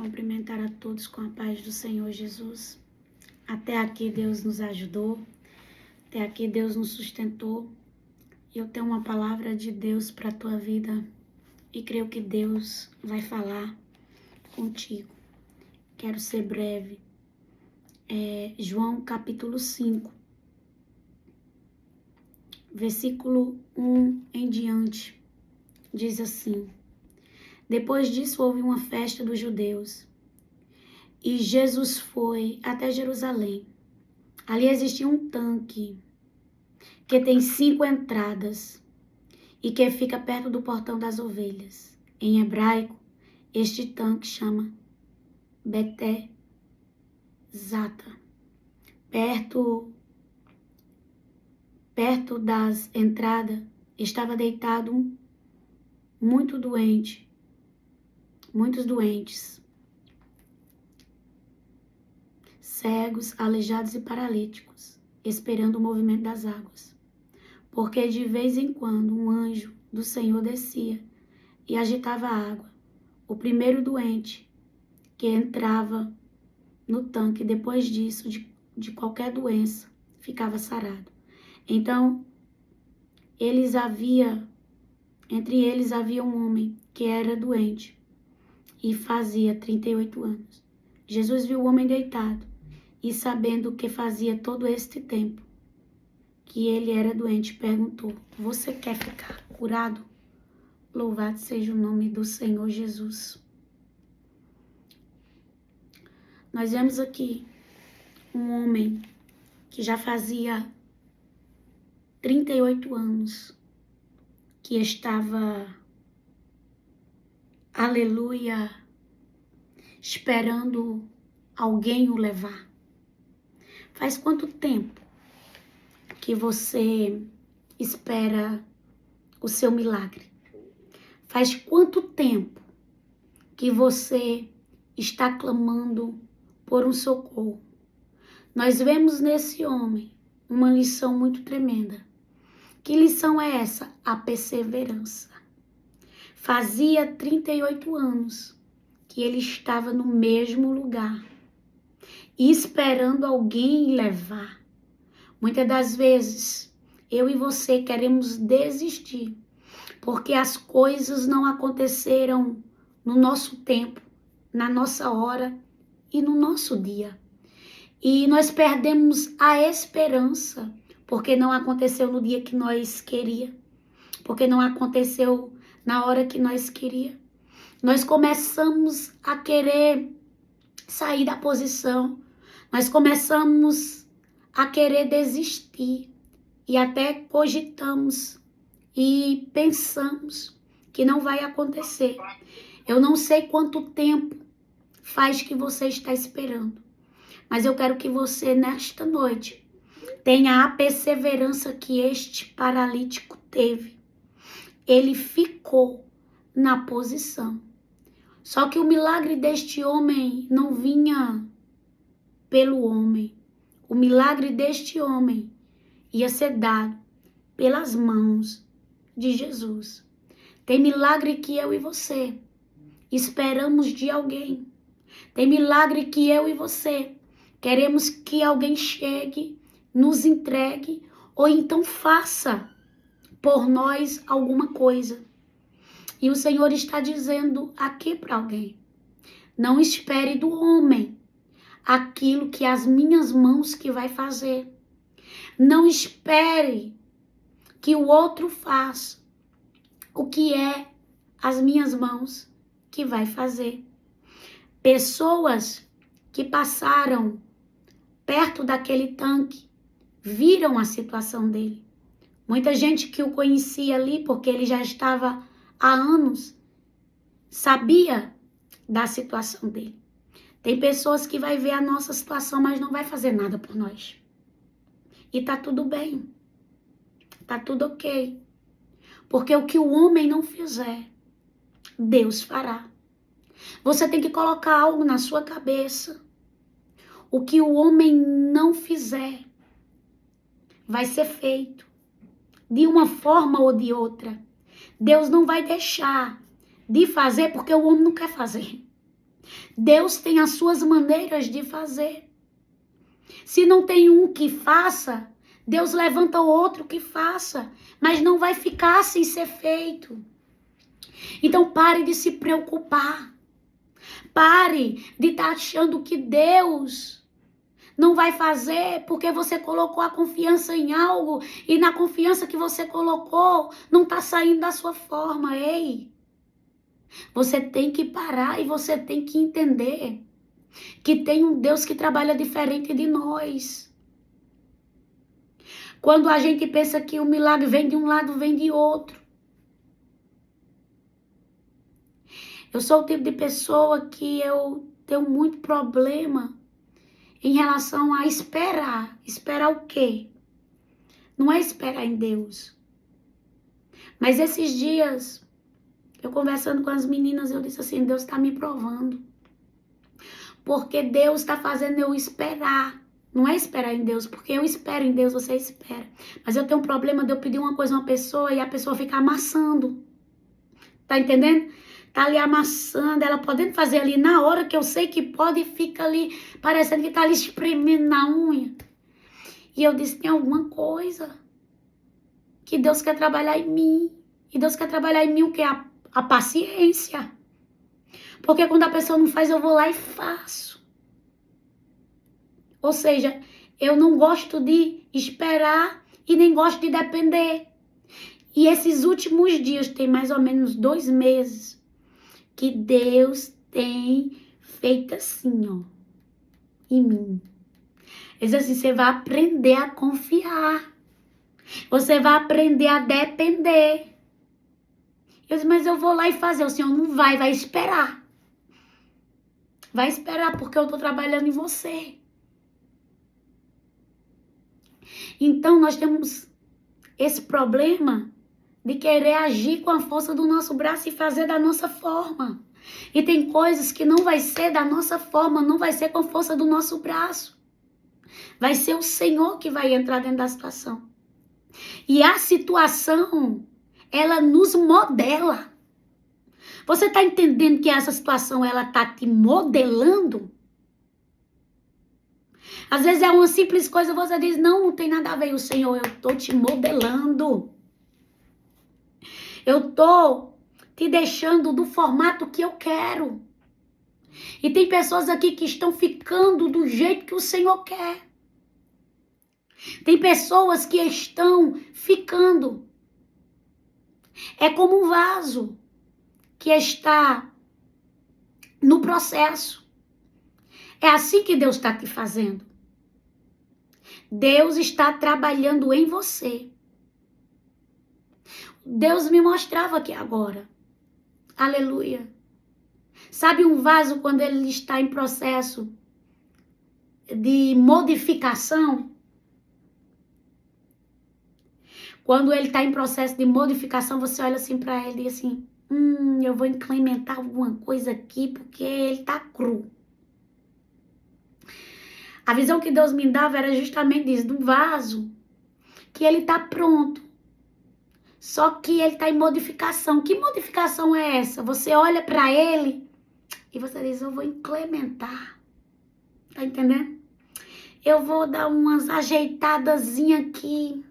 cumprimentar a todos com a paz do Senhor Jesus. Até aqui Deus nos ajudou, até aqui Deus nos sustentou. Eu tenho uma palavra de Deus para a tua vida e creio que Deus vai falar contigo. Quero ser breve. João capítulo 5, versículo 1 em diante, diz assim: Depois disso houve uma festa dos judeus e Jesus foi até Jerusalém. Ali existia um tanque que tem 5 entradas e que fica perto do portão das ovelhas. Em hebraico, este tanque chama Betesata. Perto das entradas estava deitado muitos doentes, cegos, aleijados e paralíticos, esperando o movimento das águas. Porque de vez em quando um anjo do Senhor descia e agitava a água. O primeiro doente que entrava no tanque, depois disso, de qualquer doença, ficava sarado. Então, entre eles havia um homem que era doente e fazia 38 anos. Jesus viu o homem deitado e, sabendo que fazia todo este tempo que ele era doente, perguntou: Você quer ficar curado? Louvado seja o nome do Senhor Jesus. Nós vemos aqui um homem que já fazia 38 anos, que estava, aleluia, esperando alguém o levar. Faz quanto tempo que você espera o seu milagre? Faz quanto tempo que você está clamando por um socorro? Nós vemos nesse homem uma lição muito tremenda. Que lição é essa? A perseverança. Fazia 38 anos que ele estava no mesmo lugar, esperando alguém levar. Muitas das vezes, eu e você queremos desistir, porque as coisas não aconteceram no nosso tempo, na nossa hora e no nosso dia. E nós perdemos a esperança, porque não aconteceu no dia que nós queria, porque não aconteceu na hora que nós queria. Nós começamos a querer sair da posição, nós começamos a querer desistir e até cogitamos e pensamos que não vai acontecer. Eu não sei quanto tempo faz que você está esperando, mas eu quero que você, nesta noite, tenha a perseverança que este paralítico teve. Ele ficou na posição. Só que o milagre deste homem não vinha pelo homem. O milagre deste homem ia ser dado pelas mãos de Jesus. Tem milagre que eu e você esperamos de alguém. Tem milagre que eu e você queremos que alguém chegue, nos entregue ou então faça por nós alguma coisa. E o Senhor está dizendo aqui para alguém: não espere do homem aquilo que as minhas mãos que vai fazer. Não espere que o outro faça o que é as minhas mãos que vai fazer. Pessoas que passaram perto daquele tanque viram a situação dele. Muita gente que o conhecia ali, porque ele já estava há anos, sabia da situação dele. Tem pessoas que vai ver a nossa situação, mas não vai fazer nada por nós. E tá tudo bem. Tá tudo ok. Porque o que o homem não fizer, Deus fará. Você tem que colocar algo na sua cabeça. O que o homem não fizer, vai ser feito. De uma forma ou de outra. Deus não vai deixar de fazer porque o homem não quer fazer. Deus tem as suas maneiras de fazer. Se não tem um que faça, Deus levanta o outro que faça, mas não vai ficar sem ser feito. Então pare de se preocupar. Pare de estar achando que Deus não vai fazer porque você colocou a confiança em algo e na confiança que você colocou não está saindo da sua forma. Ei, você tem que parar e você tem que entender que tem um Deus que trabalha diferente de nós. Quando a gente pensa que o milagre vem de um lado, vem de outro. Eu sou o tipo de pessoa que eu tenho muito problema em relação a esperar. Esperar o quê? Não é esperar em Deus. Mas esses dias, eu conversando com as meninas, eu disse assim, Deus está me provando. Porque Deus está fazendo eu esperar. Não é esperar em Deus, porque eu espero em Deus, você espera. Mas eu tenho um problema de eu pedir uma coisa a uma pessoa e a pessoa ficar amassando. Tá entendendo? Tá ali amassando, ela podendo fazer ali na hora que eu sei que pode, fica ali, parecendo que tá ali espremendo na unha. E eu disse, tem alguma coisa que Deus quer trabalhar em mim. E Deus quer trabalhar em mim o quê? A paciência. Porque quando a pessoa não faz, eu vou lá e faço. Ou seja, eu não gosto de esperar e nem gosto de depender. E esses últimos dias, tem mais ou menos 2 meses, que Deus tem feito assim, ó, em mim. Ele diz assim, você vai aprender a confiar. Você vai aprender a depender. Eu disse, mas eu vou lá e fazer. O Senhor não vai esperar. Vai esperar, porque eu estou trabalhando em você. Então, nós temos esse problema de querer agir com a força do nosso braço e fazer da nossa forma. E tem coisas que não vai ser da nossa forma, não vai ser com a força do nosso braço. Vai ser o Senhor que vai entrar dentro da situação. E a situação, ela nos modela. Você está entendendo que essa situação, ela está te modelando? Às vezes é uma simples coisa, você diz, não tem nada a ver. O Senhor, eu estou te modelando. Eu estou te deixando do formato que eu quero. E tem pessoas aqui que estão ficando do jeito que o Senhor quer. Tem pessoas que estão ficando. É como um vaso que está no processo. É assim que Deus está te fazendo. Deus está trabalhando em você. Deus me mostrava aqui agora. Aleluia. Sabe um vaso quando ele está em processo de modificação? Quando ele está em processo de modificação, você olha assim para ele e diz assim, eu vou incrementar alguma coisa aqui porque ele está cru. A visão que Deus me dava era justamente isso, do vaso, que ele está pronto. Só que ele está em modificação. Que modificação é essa? Você olha para ele e você diz, eu vou incrementar. Tá entendendo? Eu vou dar umas ajeitadazinhas aqui.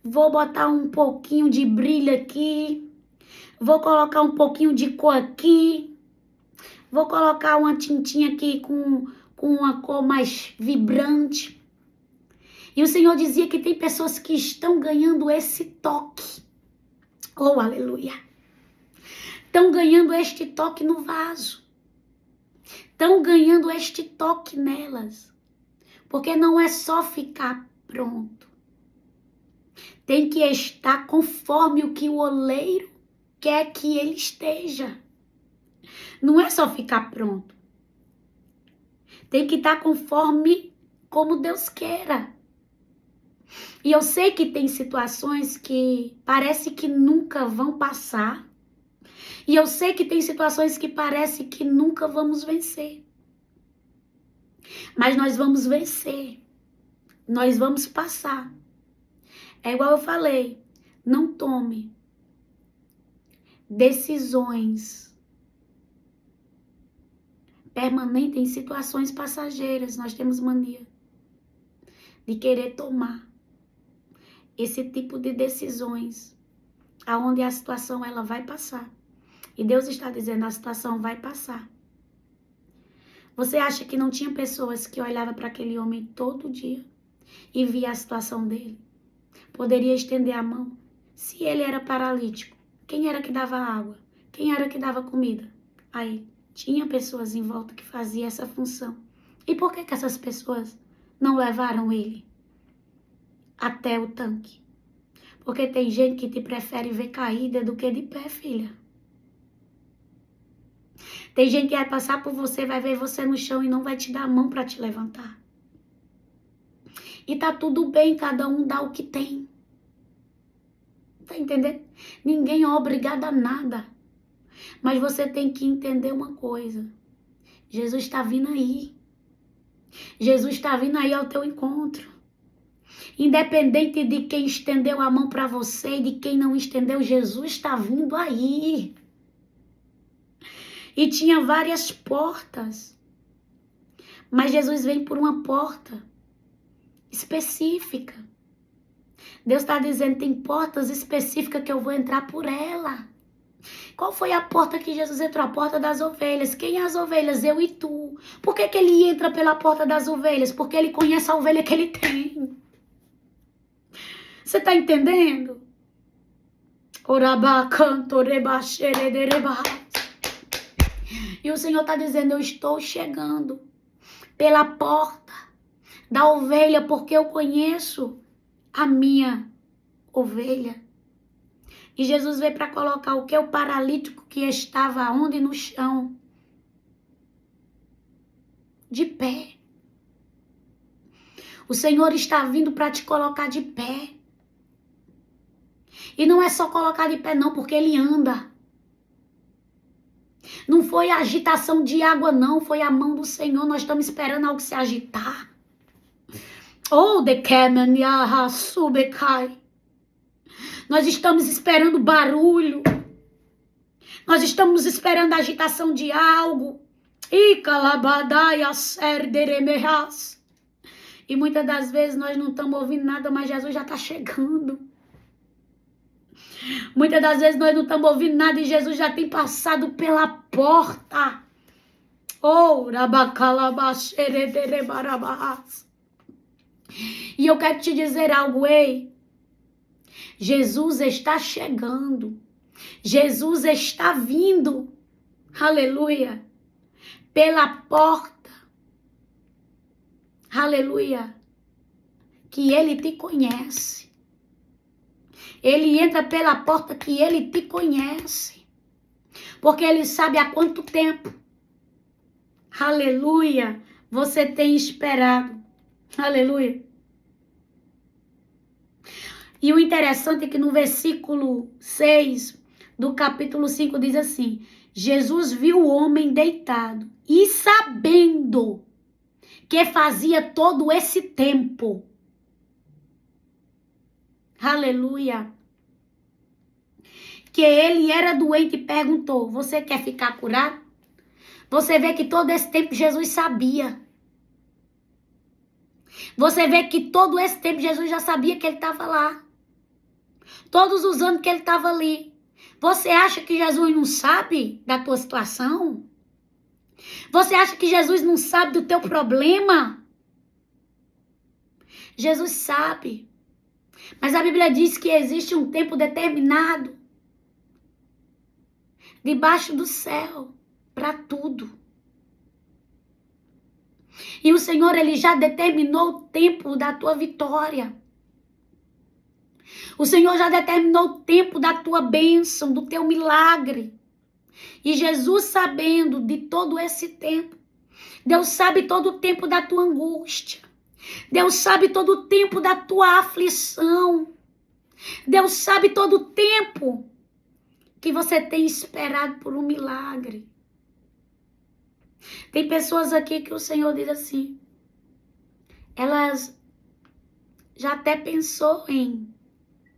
Vou botar um pouquinho de brilho aqui. Vou colocar um pouquinho de cor aqui. Vou colocar uma tintinha aqui com uma cor mais vibrante. E o Senhor dizia que tem pessoas que estão ganhando esse toque. Oh, aleluia. Estão ganhando este toque no vaso. Estão ganhando este toque nelas. Porque não é só ficar pronto. Tem que estar conforme o que o oleiro quer que ele esteja. Não é só ficar pronto. Tem que estar conforme como Deus queira. E eu sei que tem situações que parece que nunca vão passar. E eu sei que tem situações que parece que nunca vamos vencer. Mas nós vamos vencer. Nós vamos passar. É igual eu falei. Não tome decisões permanente em situações passageiras. Nós temos mania de querer tomar esse tipo de decisões, aonde a situação ela vai passar. E Deus está dizendo, a situação vai passar. Você acha que não tinha pessoas que olhavam para aquele homem todo dia e via a situação dele? Poderia estender a mão. Se ele era paralítico, quem era que dava água? Quem era que dava comida? Aí, tinha pessoas em volta que faziam essa função. E por que essas pessoas não levaram ele até o tanque? Porque tem gente que te prefere ver caída do que de pé, filha. Tem gente que vai passar por você, vai ver você no chão e não vai te dar a mão para te levantar. E tá tudo bem, cada um dá o que tem. Tá entendendo? Ninguém é obrigado a nada. Mas você tem que entender uma coisa. Jesus está vindo aí. Jesus está vindo aí ao teu encontro. Independente de quem estendeu a mão para você e de quem não estendeu, Jesus está vindo aí. E tinha várias portas. Mas Jesus vem por uma porta específica. Deus está dizendo, tem portas específicas que eu vou entrar por ela. Qual foi a porta que Jesus entrou? A porta das ovelhas. Quem é as ovelhas? Eu e tu. Por que ele entra pela porta das ovelhas? Porque ele conhece a ovelha que ele tem. Você está entendendo? E o Senhor está dizendo, eu estou chegando pela porta da ovelha, porque eu conheço a minha ovelha. E Jesus veio para colocar o que? O paralítico que estava onde? No chão. De pé. O Senhor está vindo para te colocar de pé. E não é só colocar de pé não, porque Ele anda. Não foi a agitação de água não, foi a mão do Senhor. Nós estamos esperando algo se agitar. Oh, de Kemen Subekai. Nós estamos esperando barulho. Nós estamos esperando a agitação de algo. E muitas das vezes nós não estamos ouvindo nada, mas Jesus já está chegando. Muitas das vezes nós não estamos ouvindo nada e Jesus já tem passado pela porta. E eu quero te dizer algo, ei. Jesus está chegando. Jesus está vindo. Aleluia. Pela porta. Aleluia. Que Ele te conhece. Ele entra pela porta que Ele te conhece. Porque Ele sabe há quanto tempo. Aleluia. Você tem esperado. Aleluia. E o interessante é que no versículo 6 do capítulo 5 diz assim: Jesus viu o homem deitado e sabendo que fazia todo esse tempo. Aleluia. Que ele era doente e perguntou: você quer ficar curado? Você vê que todo esse tempo Jesus sabia. Você vê que todo esse tempo Jesus já sabia que ele estava lá. Todos os anos que ele estava ali. Você acha que Jesus não sabe da tua situação? Você acha que Jesus não sabe do teu problema? Jesus sabe. Mas a Bíblia diz que existe um tempo determinado debaixo do céu para tudo. E o Senhor, Ele já determinou o tempo da tua vitória. O Senhor já determinou o tempo da tua bênção, do teu milagre. E Jesus, sabendo de todo esse tempo, Deus sabe todo o tempo da tua angústia. Deus sabe todo o tempo da tua aflição. Deus sabe todo o tempo que você tem esperado por um milagre. Tem pessoas aqui que o Senhor diz assim, elas já até pensou em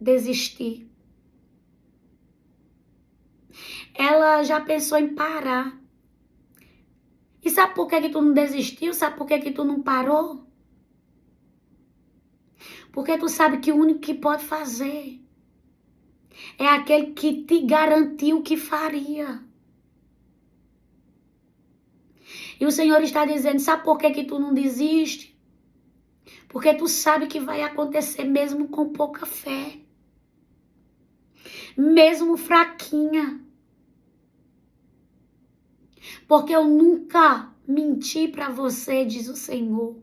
desistir. Ela já pensou em parar. E sabe sabe por que tu não desistiu? Sabe por que tu não parou? Porque tu sabe que o único que pode fazer é aquele que te garantiu que faria. E o Senhor está dizendo, sabe por que tu não desiste? Porque tu sabe que vai acontecer mesmo com pouca fé. Mesmo fraquinha. Porque eu nunca menti para você, diz o Senhor.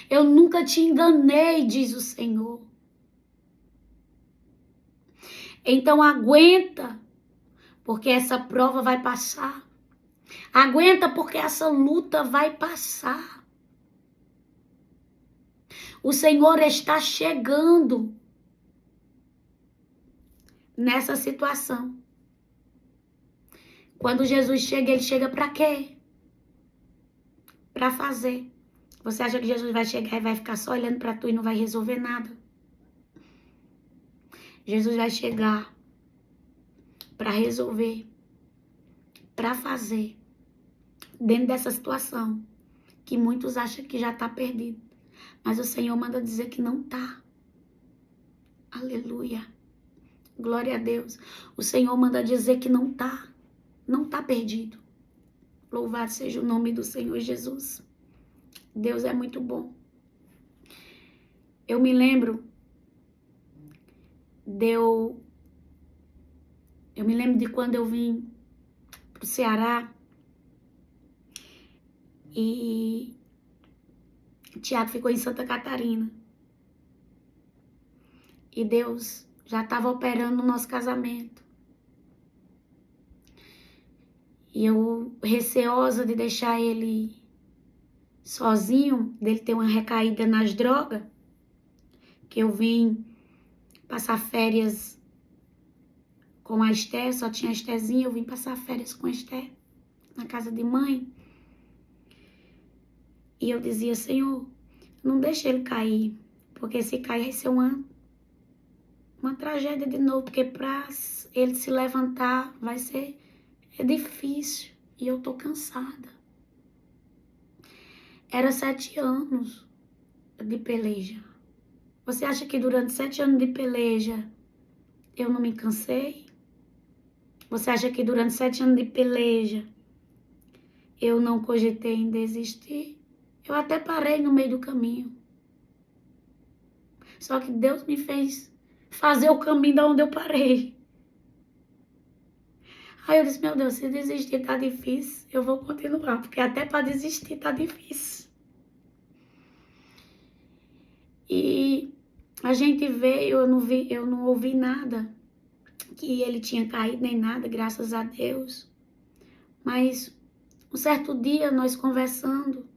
Eu nunca te enganei, diz o Senhor. Então aguenta, porque essa prova vai passar. Aguenta, porque essa luta vai passar. O Senhor está chegando nessa situação. Quando Jesus chega, ele chega para quê? Para fazer. Você acha que Jesus vai chegar e vai ficar só olhando para tu e não vai resolver nada? Jesus vai chegar para resolver, para fazer, dentro dessa situação que muitos acham que já está perdido. Mas o Senhor manda dizer que não está. Aleluia. Glória a Deus. O Senhor manda dizer que não está. Não está perdido. Louvado seja o nome do Senhor Jesus. Deus é muito bom. Eu me lembro de quando eu vim pro Ceará e o Tiago ficou em Santa Catarina. E Deus já estava operando no nosso casamento. E eu, receosa de deixar ele sozinho, dele ter uma recaída nas drogas, que eu vim passar férias com a Esté, só tinha a Estézinha, eu vim passar férias com a Esté, na casa de mãe. E eu dizia, Senhor, não deixa ele cair, porque se cair vai ser uma tragédia de novo, porque para ele se levantar vai ser difícil e eu tô cansada. Era 7 anos de peleja. Você acha que durante 7 anos de peleja eu não me cansei? Você acha que durante 7 anos de peleja eu não cogitei em desistir? Eu até parei no meio do caminho. Só que Deus me fez fazer o caminho de onde eu parei. Aí eu disse, meu Deus, se desistir tá difícil, eu vou continuar, porque até para desistir tá difícil. E a gente veio, eu não ouvi nada, que ele tinha caído nem nada, graças a Deus. Mas um certo dia nós conversando,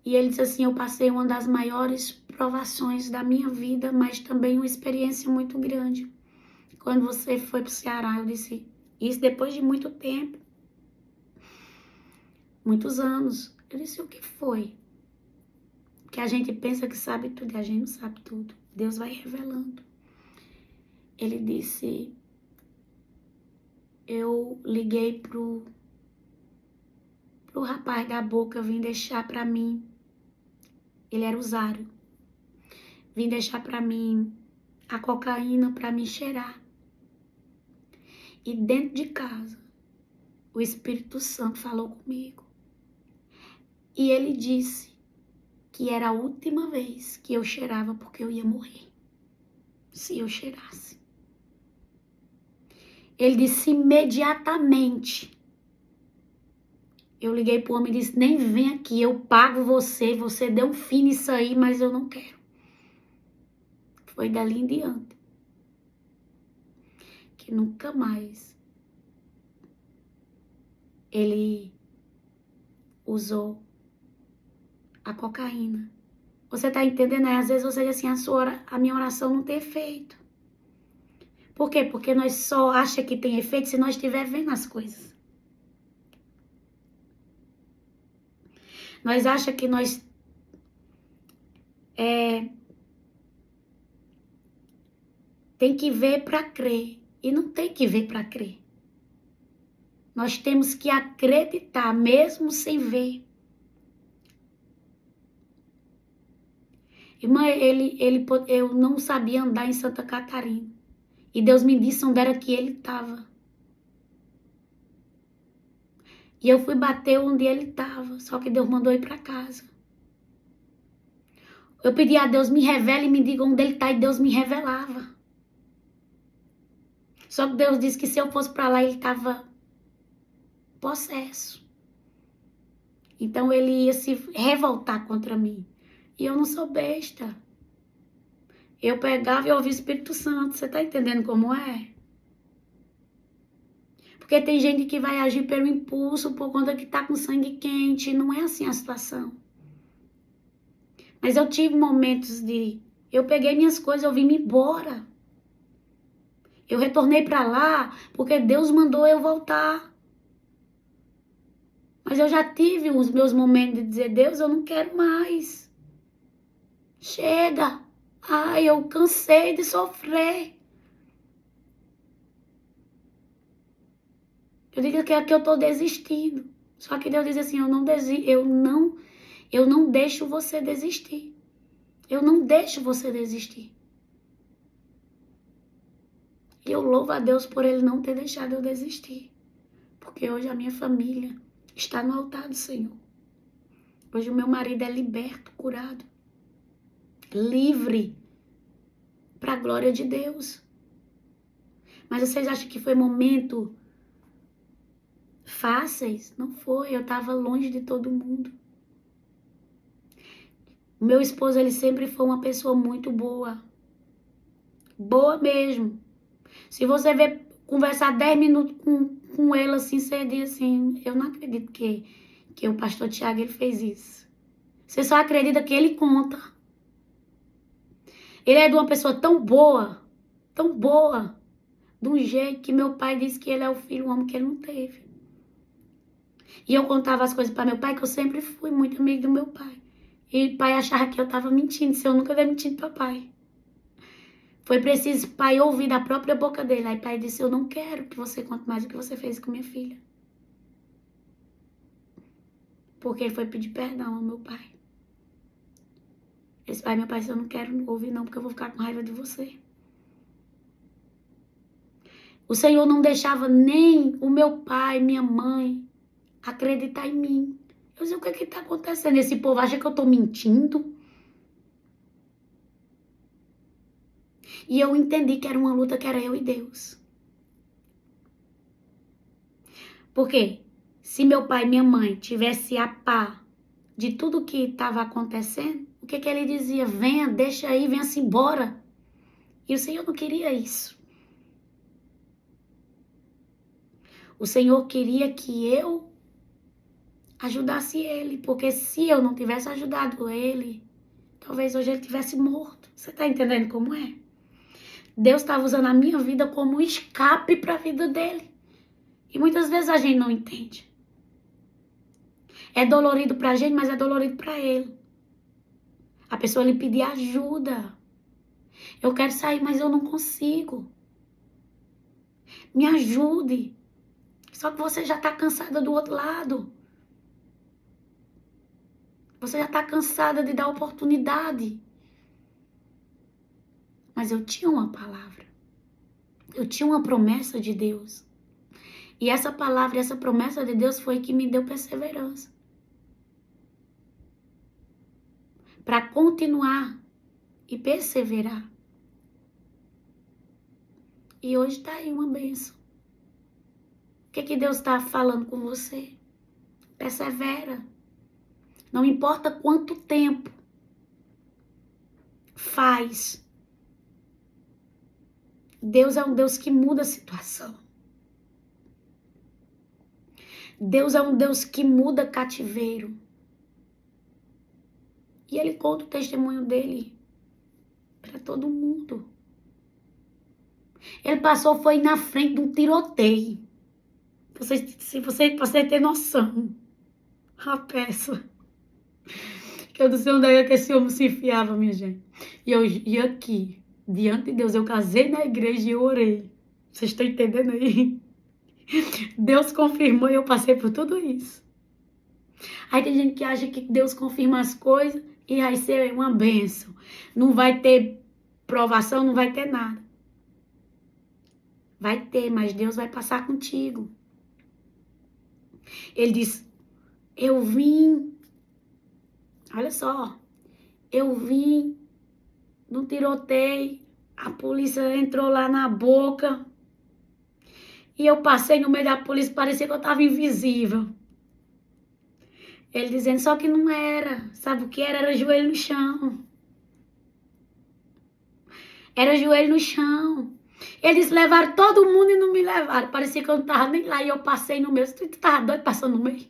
e ele disse assim, eu passei uma das maiores provações da minha vida, mas também uma experiência muito grande. Quando você foi pro Ceará, eu disse, isso depois de muito tempo, muitos anos. Eu disse, o que foi? Que a gente pensa que sabe tudo e a gente não sabe tudo. Deus vai revelando. Ele disse, eu liguei pro rapaz da boca, vim deixar pra mim. Ele era usuário. Vim deixar pra mim a cocaína pra me cheirar. E dentro de casa, o Espírito Santo falou comigo. E ele disse que era a última vez que eu cheirava porque eu ia morrer. Se eu cheirasse. Ele disse imediatamente. Eu liguei pro homem e disse, nem vem aqui, eu pago você deu um fim nisso aí, mas eu não quero. Foi dali em diante. Que nunca mais ele usou a cocaína. Você tá entendendo? Às vezes você diz assim, a minha oração não tem efeito. Por quê? Porque nós só achamos que tem efeito se nós estiver vendo as coisas. Nós achamos que nós tem que ver para crer. E não tem que ver para crer. Nós temos que acreditar, mesmo sem ver. Irmã, eu não sabia andar em Santa Catarina. E Deus me disse onde era que ele estava. E eu fui bater onde ele estava. Só que Deus mandou ir para casa. Eu pedi a Deus, me revele e me diga onde ele está. E Deus me revelava. Só que Deus disse que se eu fosse para lá, ele estava possesso. Então ele ia se revoltar contra mim. E eu não sou besta. Eu pegava e ouvia o Espírito Santo. Você tá entendendo como é? Porque tem gente que vai agir pelo impulso, por conta que tá com sangue quente. Não é assim a situação. Mas eu tive momentos de... Eu peguei minhas coisas, eu vim me embora. Eu retornei para lá porque Deus mandou eu voltar. Mas eu já tive os meus momentos de dizer, Deus, eu não quero mais. Chega. Ai, eu cansei de sofrer. Eu digo que eu tô desistindo. Só que Deus diz assim, eu não deixo você desistir. Eu não deixo você desistir. E eu louvo a Deus por Ele não ter deixado eu desistir. Porque hoje a minha família está no altar do Senhor. Hoje o meu marido é liberto, curado. Livre. Para a glória de Deus. Mas vocês acham que foi momento fáceis? Não foi. Eu estava longe de todo mundo. O meu esposo, ele sempre foi uma pessoa muito boa. Boa mesmo. Se você ver, conversar 10 minutos com ele assim, você diz assim, eu não acredito que o pastor Tiago ele fez isso. Você só acredita que ele conta. Ele é de uma pessoa tão boa, de um jeito que meu pai disse que ele é o filho, o homem que ele não teve. E eu contava as coisas para meu pai, que eu sempre fui muito amigo do meu pai. E o pai achava que eu estava mentindo, se eu nunca dei mentindo para pai. Foi preciso o pai ouvir da própria boca dele. Aí o pai disse, eu não quero que você conte mais o que você fez com minha filha. Porque ele foi pedir perdão ao meu pai. Esse pai, meu pai disse, eu não quero ouvir não, porque eu vou ficar com raiva de você. O Senhor não deixava nem o meu pai, minha mãe, acreditar em mim. Eu disse, o que está acontecendo? Esse povo acha que eu estou mentindo? E eu entendi que era uma luta que era eu e Deus. Porque se meu pai e minha mãe tivessem a par de tudo que estava acontecendo, o que ele dizia? Venha, deixa aí, venha-se embora. E o Senhor não queria isso. O Senhor queria que eu ajudasse ele, porque se eu não tivesse ajudado ele, talvez hoje ele tivesse morto. Você está entendendo como é? Deus estava usando a minha vida como um escape para a vida dele. E muitas vezes a gente não entende. É dolorido para a gente, mas é dolorido para ele. A pessoa lhe pedir ajuda. Eu quero sair, mas eu não consigo. Me ajude. Só que você já está cansada do outro lado. Você já está cansada de dar oportunidade. Mas eu tinha uma palavra. Eu tinha uma promessa de Deus. E essa palavra, essa promessa de Deus foi que me deu perseverança. Para continuar e perseverar. E hoje está aí uma bênção. O que Deus está falando com você? Persevera. Não importa quanto tempo faz. Deus é um Deus que muda a situação. Deus é um Deus que muda cativeiro. E Ele conta o testemunho dele para todo mundo. Ele passou, foi na frente de um tiroteio. Se você ter noção. A peça. Que eu não sei onde é que esse homem se enfiava, minha gente. E aqui, diante de Deus, eu casei na igreja e eu orei. Vocês estão entendendo aí? Deus confirmou e eu passei por tudo isso. Aí tem gente que acha que Deus confirma as coisas e vai ser uma bênção. Não vai ter provação, não vai ter nada. Vai ter, mas Deus vai passar contigo. Ele diz, eu vim, olha só, eu vim no tiroteio, a polícia entrou lá na boca e eu passei no meio da polícia, parecia que eu estava invisível. Ele dizendo, só que não era, sabe o que era? Era joelho no chão. Era joelho no chão. Eles levaram todo mundo e não me levaram. Parecia que eu não estava nem lá e eu passei no meio. Tu estava doido passando no meio?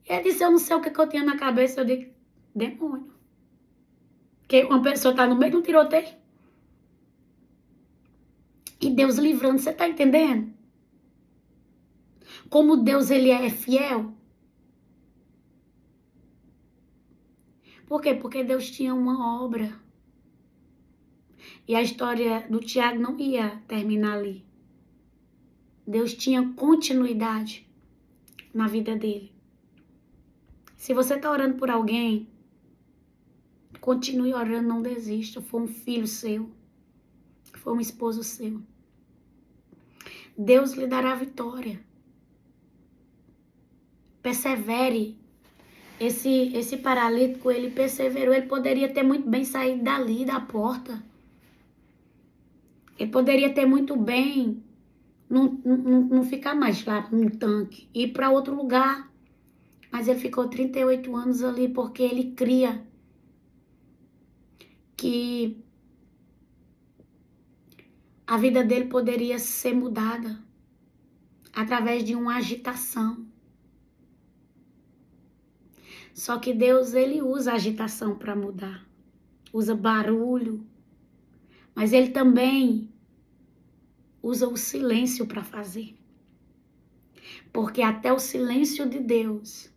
Ele disse, eu não sei o que eu tinha na cabeça. Eu digo, demônio. Porque uma pessoa está no meio de um tiroteio. E Deus livrando, você está entendendo? Como Deus, ele é fiel. Por quê? Porque Deus tinha uma obra. E a história do Tiago não ia terminar ali. Deus tinha continuidade na vida dele. Se você está orando por alguém, continue orando, não desista. Foi um filho seu, foi um esposo seu. Deus lhe dará vitória. Persevere. Esse paralítico, ele perseverou. Ele poderia ter muito bem saído dali, da porta. Ele poderia ter muito bem não ficar mais lá no tanque, ir para outro lugar. Mas ele ficou 38 anos ali porque ele cria que a vida dele poderia ser mudada através de uma agitação. Só que Deus, ele usa a agitação para mudar. Usa barulho. Mas ele também usa o silêncio para fazer. Porque até o silêncio de Deus,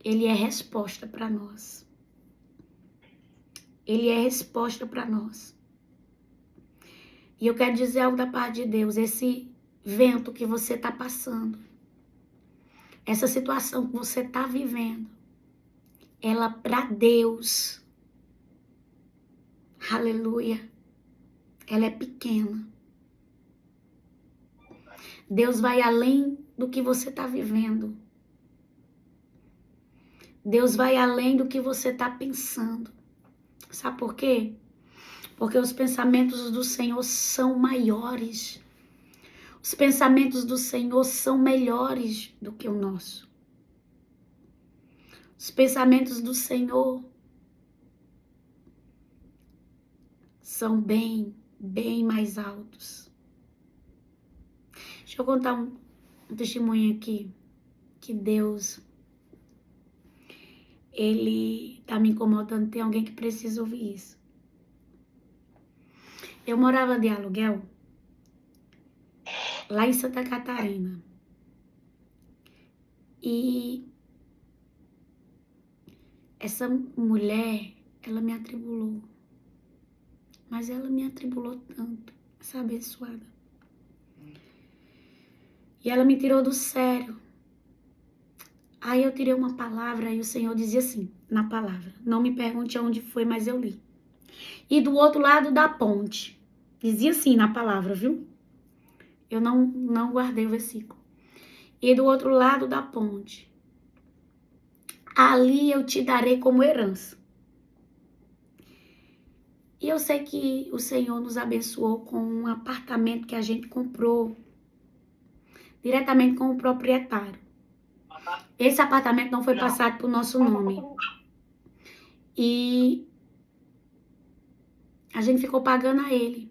ele é resposta para nós. Ele é resposta para nós. E eu quero dizer algo da parte de Deus. Esse vento que você está passando, essa situação que você está vivendo, ela para Deus, aleluia, ela é pequena. Deus vai além do que você está vivendo. Deus vai além do que você está pensando. Sabe por quê? Porque os pensamentos do Senhor são maiores. Os pensamentos do Senhor são melhores do que o nosso. Os pensamentos do Senhor são bem mais altos. Deixa eu contar um testemunho aqui. Que Deus, ele tá me incomodando. Tem alguém que precisa ouvir isso. Eu morava de aluguel lá em Santa Catarina. E essa mulher, ela me atribulou. Mas ela me atribulou tanto, essa abençoada. E ela me tirou do sério. Aí eu tirei uma palavra e o Senhor dizia assim, na palavra. Não me pergunte onde foi, mas eu li. E do outro lado da ponte. Dizia assim na palavra, viu? Eu não guardei o versículo. E do outro lado da ponte. Ali eu te darei como herança. E eu sei que o Senhor nos abençoou com um apartamento que a gente comprou diretamente com o proprietário. Esse apartamento não foi passado para o nosso nome. E a gente ficou pagando a ele.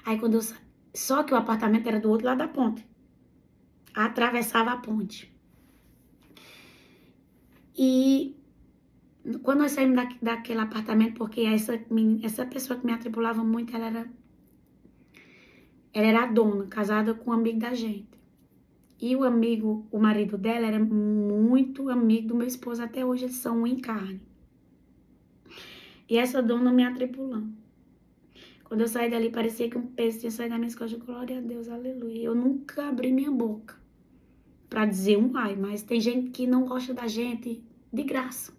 Aí quando eu... Só que o apartamento era do outro lado da ponte. Atravessava a ponte. E quando nós saímos daquele apartamento, porque essa pessoa que me atribulava muito, ela era a dona, casada com um amigo da gente. E o marido dela era muito amigo do meu esposo, até hoje eles são um em carne. E essa dona me atribulando. Quando eu saí dali, parecia que um peso tinha saído da minha costas. Glória a Deus, aleluia. Eu nunca abri minha boca pra dizer um ai, mas tem gente que não gosta da gente de graça.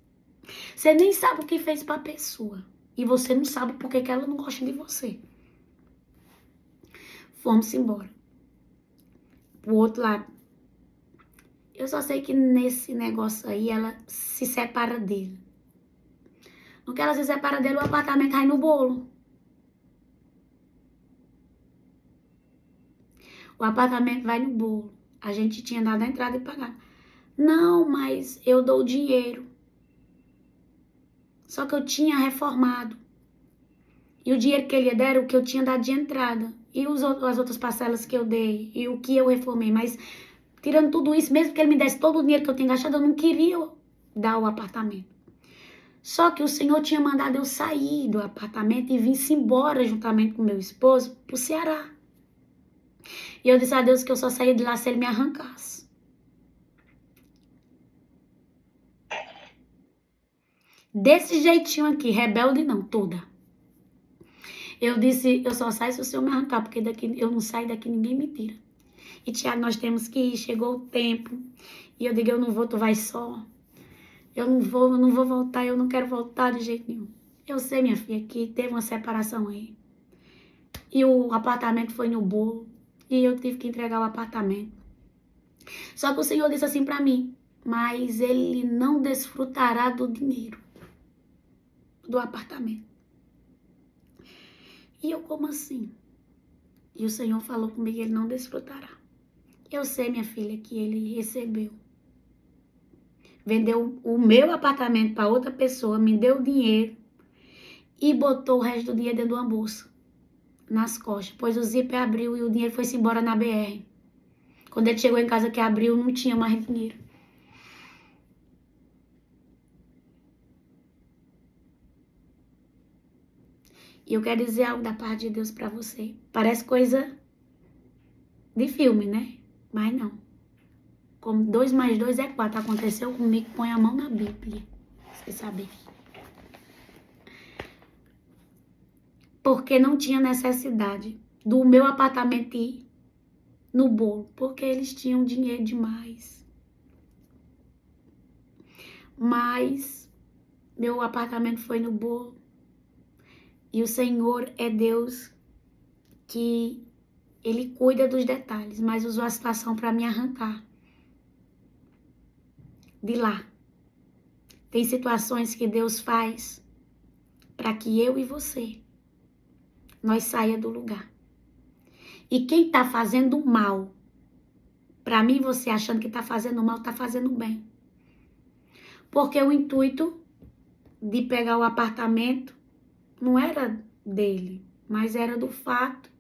Você nem sabe o que fez pra pessoa. E você não sabe por que ela não gosta de você. Fomos embora. Pro outro lado. Eu só sei que nesse negócio aí, ela se separa dele. No que ela se separa dele, o apartamento cai no bolo. O apartamento vai no bolo. A gente tinha dado a entrada e pagado. Não, mas eu dou o dinheiro. Só que eu tinha reformado. E o dinheiro que ele ia dar era o que eu tinha dado de entrada. E as outras parcelas que eu dei. E o que eu reformei. Mas, tirando tudo isso, mesmo que ele me desse todo o dinheiro que eu tinha gastado, eu não queria dar o apartamento. Só que o Senhor tinha mandado eu sair do apartamento e vir-se embora juntamente com meu esposo pro Ceará. E eu disse a Deus que eu só saía de lá se ele me arrancasse. Desse jeitinho aqui, rebelde não, toda. Eu disse, eu só saio se o Senhor me arrancar, porque daqui eu não saio daqui, ninguém me tira. E Tiago, nós temos que ir, chegou o tempo. E eu digo, eu não vou, tu vai só. Eu não vou voltar, eu não quero voltar de jeito nenhum. Eu sei, minha filha, que teve uma separação aí. E o apartamento foi no bolo. E eu tive que entregar o apartamento. Só que o Senhor disse assim pra mim, mas ele não desfrutará do dinheiro do apartamento. E eu, como assim? E o Senhor falou comigo que ele não desfrutará. Eu sei, minha filha, que ele recebeu. Vendeu o meu apartamento para outra pessoa, me deu o dinheiro e botou o resto do dinheiro dentro de uma bolsa, nas costas. Pois o zíper abriu e o dinheiro foi-se embora na BR. Quando ele chegou em casa que abriu, não tinha mais dinheiro. E eu quero dizer algo da parte de Deus para você. Parece coisa de filme, né? Mas não. Como 2 mais 2 é 4. Aconteceu comigo, põe a mão na Bíblia. Você saber. Porque não tinha necessidade do meu apartamento ir no bolo. Porque eles tinham dinheiro demais. Mas meu apartamento foi no bolo. E o Senhor é Deus que Ele cuida dos detalhes, mas usou a situação para me arrancar de lá. Tem situações que Deus faz para que eu e você, nós saia do lugar. E quem está fazendo mal, para mim você achando que está fazendo mal, está fazendo bem. Porque o intuito de pegar o apartamento não era dele, mas era do fato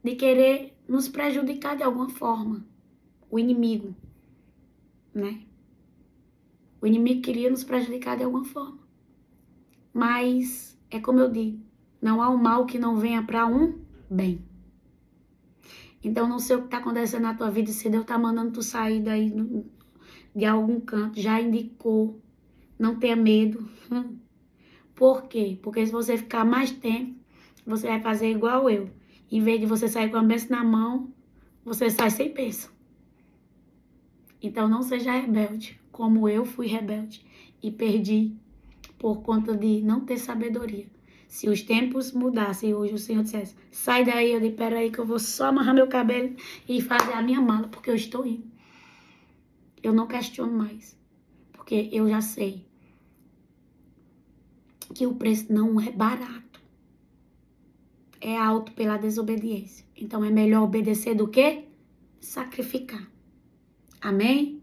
de querer nos prejudicar de alguma forma. O inimigo, né? O inimigo queria nos prejudicar de alguma forma. Mas, é como eu digo, não há um mal que não venha para um bem. Então, não sei o que está acontecendo na tua vida, se Deus está mandando tu sair daí de algum canto, já indicou, não tenha medo. Por quê? Porque se você ficar mais tempo, você vai fazer igual eu. Em vez de você sair com a bênção na mão, você sai sem bênção. Então, não seja rebelde, como eu fui rebelde e perdi por conta de não ter sabedoria. Se os tempos mudassem hoje, o Senhor dissesse, sai daí, eu digo, peraí que eu vou só amarrar meu cabelo e fazer a minha mala, porque eu estou indo. Eu não questiono mais, porque eu já sei que o preço não é barato. É alto pela desobediência. Então é melhor obedecer do que sacrificar. Amém?